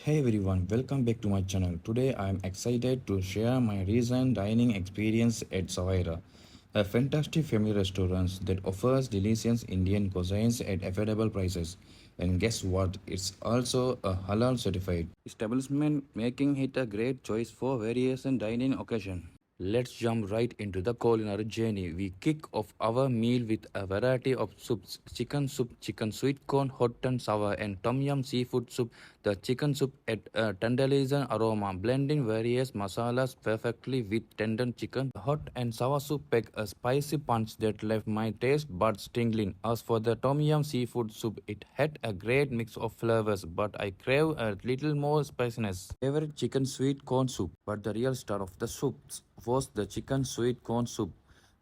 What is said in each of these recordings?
Hey everyone, welcome back to my channel. Today I am excited to share my recent dining experience at Saveira, a fantastic family restaurant that offers delicious Indian cuisines at affordable prices. And guess what? It's also a halal certified establishment, making it a great choice for various dining occasions. Let's jump right into the culinary journey. We kick off our meal with a variety of soup, chicken sweet corn, hot and sour, and tom yum seafood soup. The chicken soup adds a tantalizing aroma, blending various masalas perfectly with tender chicken. The hot and sour soup packed a spicy punch that left my taste buds tingling. As for the tom yum seafood soup, it had a great mix of flavors, but I crave a little more spiciness. Favorite chicken sweet corn soup, but the real star of the soups was the chicken sweet corn soup.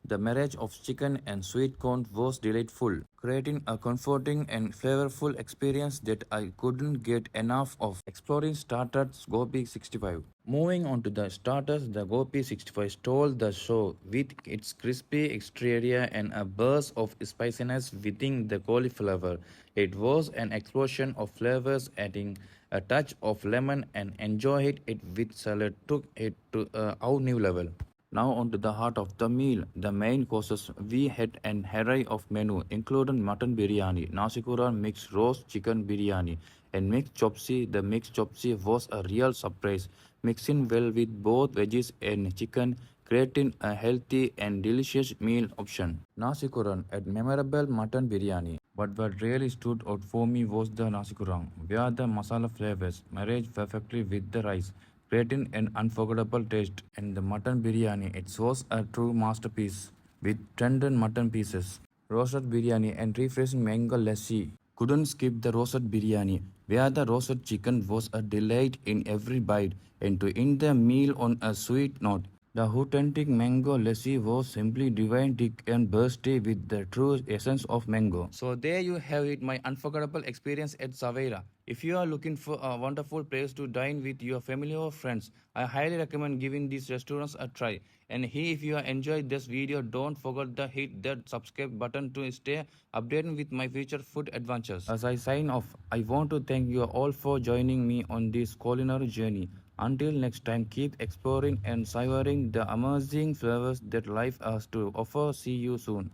The marriage of chicken and sweet corn was delightful, creating a comforting and flavorful experience that I couldn't get enough of. Exploring starters Gopi 65. Moving on to the starters, the Gopi 65 stole the show with its crispy exterior and a burst of spiciness within the cauliflower. It was an explosion of flavors, adding a touch of lemon and enjoyed it with salad took it to a new level. Now on to the heart of the meal, the main courses. We had an array of menu including mutton biryani, nasi kuran mixed roast chicken biryani, and mixed chopsy. The mixed chopsy was a real surprise, mixing well with both veggies and chicken, creating a healthy and delicious meal option. Nasi kuran at memorable mutton biryani. But what really stood out for me was the nasi kuran, where the masala flavors married perfectly with the rice, creating an unforgettable taste. And the mutton biryani, it was a true masterpiece with tender mutton pieces, roasted biryani, and refreshing mango lassi. Couldn't skip the roasted biryani, where the roasted chicken was a delight in every bite, and to end the meal on a sweet note. The authentic mango lassi was simply divine, thick and bursty with the true essence of mango. So there you have it, my unforgettable experience at Saveira. If you are looking for a wonderful place to dine with your family or friends, I highly recommend giving these restaurants a try. And hey, if you enjoyed this video, don't forget to hit that subscribe button to stay updated with my future food adventures. As I sign off, I want to thank you all for joining me on this culinary journey. Until next time, keep exploring and savoring the amazing flavors that life has to offer. See you soon.